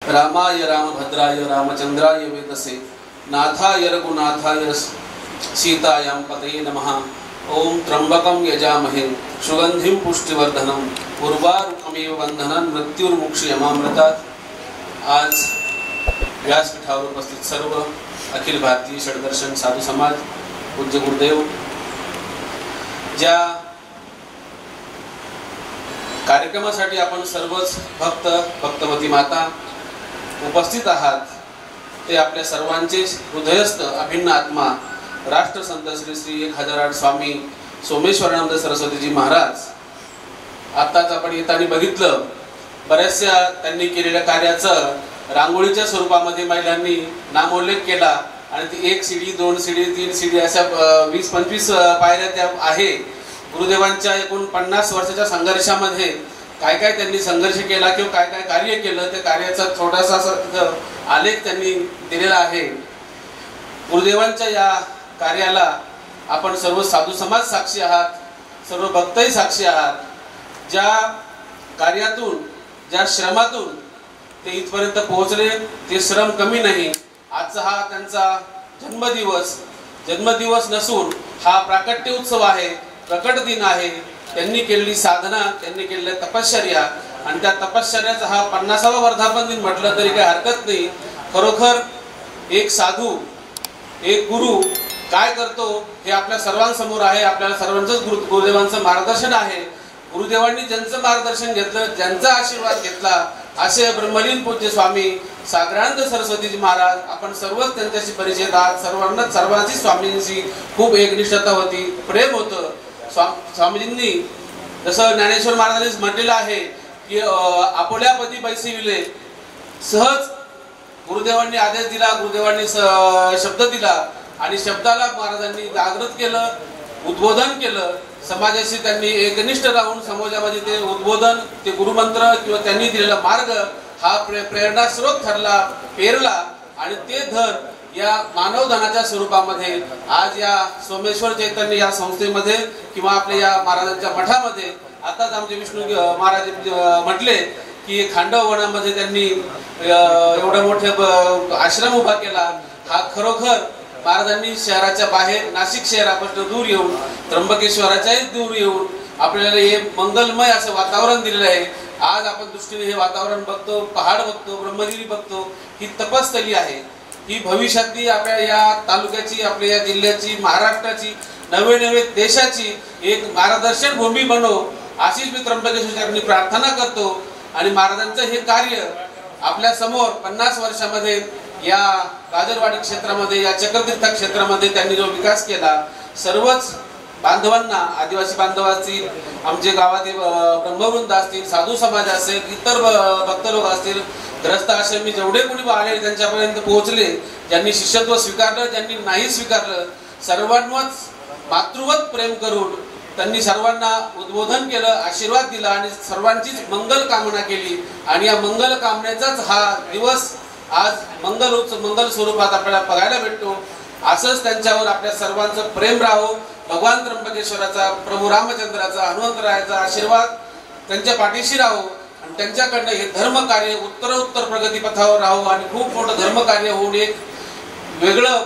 रामाय रामभद्राय रामचंद्राय वेदसे नाथाय रघुनाथाय सीतायां पतये नमः। ओम त्र्यंबकं यजामहे सुगंधिं पुष्टिवर्धनम् उर्वारुकमेव बंधनान् मृत्युर्मुक्षयमामृतात्। आज व्यासपीठावर उपस्थित सर्व अखिल भारतीय षडदर्शन साधू समाज, पूज्य गुरुदेव, ज्या कार्यक्रमासाठी आपण सर्वच भक्त भक्तवती माता उपस्थित आहात, ते आपल्या सर्वांचे हृदयस्थ अभिन्न आत्मा राष्ट्रसंत श्री श्री 1008 स्वामी सोमेश्वरानंद सरस्वतीजी महाराज। आताच आपण येताना बघितलं, बऱ्याचशा त्यांनी केलेल्या कार्याचं रांगोळीच्या स्वरूपामध्ये महिलांनी नामोल्लेख केला आणि ती 1 सीडी 2 सीडी 3 सीडी अशा 20-25 पायऱ्या त्या आहे। गुरुदेवांच्या एकूण 50 वर्षाच्या संघर्षामध्ये काय काय त्यांनी संघर्ष केला किंवा काय काय कार्य केलं, त्या कार्याचा थोडासा आलेख त्यांनी दिलेला आहे। गुरुदेवांच्या या कार्याला आपण सर्व साधू समाज साक्षी आहात, सर्व भक्तही साक्षी आहात। ज्या कार्यातून, ज्या श्रमातून ते इथपर्यंत पोहोचले, ते श्रम कमी नाही। आजचा हा त्यांचा जन्मदिवस नसून हा प्राकट्य उत्सव आहे, प्रकट दिन आहे। त्यांनी केलेली साधना, त्यांनी केलेल्या तपश्चर्या आणि त्या तपश्चर्याचा हा 50वा वर्धापन दिन म्हटलं तरी काही हरकत नाही। खरोखर एक साधू, एक गुरु काय करतो हे आपल्या सर्वांसमोर आहे, आपल्याला सर्वांचंच गुरुदेवांचं मार्गदर्शन आहे। गुरुदेवांनी ज्यांचं मार्गदर्शन घेतलं, ज्यांचा आशीर्वाद घेतला, असे ब्रह्मलीन पूज्य स्वामी साग्रानंद सरस्वतीजी महाराज, आपण सर्वच त्यांच्याशी परिचित आहात। सर्वांची स्वामींची खूप एकनिष्ठता होती, प्रेम होतं। स्वामीजींनी जसं ज्ञानेश्वर महाराजांनी म्हटलेलं आहे की आपोल्यापती बैसिविले, सहज गुरुदेवांनी आदेश दिला, गुरुदेवांनी शब्द दिला आणि शब्दाला महाराजांनी जागृत केलं, उद्बोधन केलं। समाजाशी त्यांनी एकनिष्ठ राहून समाजामध्ये ते उद्बोधन, ते गुरुमंत्र किंवा त्यांनी दिलेला मार्ग हा प्रेरणा स्रोत ठरला, पेरला आणि ते धर या मानवधनाच्या स्वरूपामध्ये आज या सोमेश्वर चैतन्य या संस्थेमध्ये किंवा आपल्या या महाराजांच्या मठामध्ये, आताच आमचे विष्णू महाराज म्हटले की खांडववनामध्ये त्यांनी एवढा मोठा आश्रम उभा केला। हा खरोखर महाराजांनी शहराच्या बाहेर, नाशिक शहरापासून दूर येऊन, त्र्यंबकेश्वराच्याही दूर येऊन आपल्याला हे मंगलमय असं वातावरण दिलेलं आहे। आज आपण दृष्टीने हे वातावरण बघतो, पहाड बघतो, ब्रह्मगिरी बघतो, ही तपस्थली आहे। ही भविष्यातली आपल्या या तालुक्याची, आपल्या या जिल्ह्याची, महाराष्ट्राची, नवे देशाची एक मार्गदर्शन भूमी बनो, अशीच मी त्र्यंबकेश्वरांनी प्रार्थना करतो। आणि महाराजांचं हे कार्य आपल्या समोर 50 वर्षामध्ये या राजरवाडी क्षेत्रामध्ये, या चक्रतीर्थ क्षेत्रामध्ये त्यांनी जो विकास केला, सर्वच बांधवांना, आदिवासी बांधव असतील, आमचे गावातील ब्रह्मवृंद असतील, साधू समाज असेल, इतर भक्त लोक असतील, ग्रस्त आश्रमी जेवढे कोणी आले त्यांच्यापर्यंत पोहोचले, ज्यांनी शिष्यत्व स्वीकारलं, ज्यांनी नाही स्वीकारलं, सर्वांनाच मातृवत प्रेम करून त्यांनी सर्वांना उद्बोधन केलं, आशीर्वाद दिला आणि सर्वांचीच मंगल कामना केली। आणि या मंगल कामनेचाच हा दिवस आज मंगल स्वरूपात आपल्याला बघायला भेटतो। असंच त्यांच्यावर आपल्या सर्वांचं प्रेम राहो। भगवान त्र्यंबकेश्वराचा, प्रभू रामचंद्राचा, हनुमंतरायाचा आशीर्वाद त्यांच्या पाठीशी राहो आणि त्यांच्याकडनं हे धर्म कार्य उत्तरोत्तर प्रगतीपथावर राहो आणि खूप मोठं धर्म कार्य होऊन एक वेगळं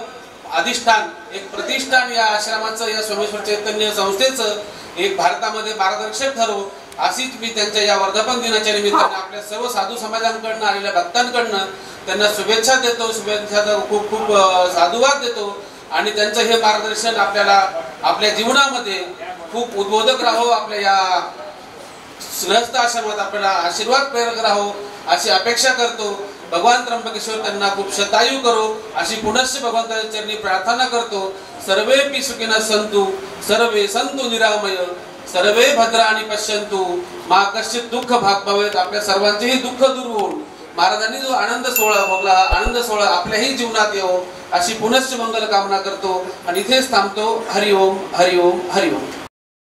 अधिष्ठान, एक प्रतिष्ठान या आश्रमाचं, या सोमेश्वर चैतन्य संस्थेचं एक भारतामध्ये मार्गदर्शक ठरवो, अशीच मी त्यांच्या या वर्धापन दिनाच्या निमित्ताने आपल्या सर्व साधू समाजांकडनं, आलेल्या भक्तांकडनं त्यांना शुभेच्छा देतो, शुभेच्छाचा खूप खूप साधुवाद देतो। आणि त्यांचं हे मार्गदर्शन आपल्याला आपल्या जीवनामध्ये खूप उद्बोधक राहो, आपल्या या स्नहस्थ आश्रमात आपल्याला आशीर्वाद प्रेरक राहो अशी अपेक्षा करतो। भगवान त्र्यंबकेश्वर त्यांना खूप शतायू करो अशी पुनश्च भगवंताच्या चरणी प्रार्थना करतो। सर्वेपि सुखिनः सन्तु, सर्वे सन्तु निरामय, सर्वे भद्राणि पश्यन्तु, मा कश्चित् दुःख भाग भवेत्। आपल्या सर्वांचेही दुःख दूर होऊन महाराजांनी जो आनंद सोहळा भोगला, आनंद सोहळा आपल्याही जीवनात येवो अशी पुनश्च मंगल कामना करतो आणि इथेच थांबतो। हरिओम हरिओम हरिओम।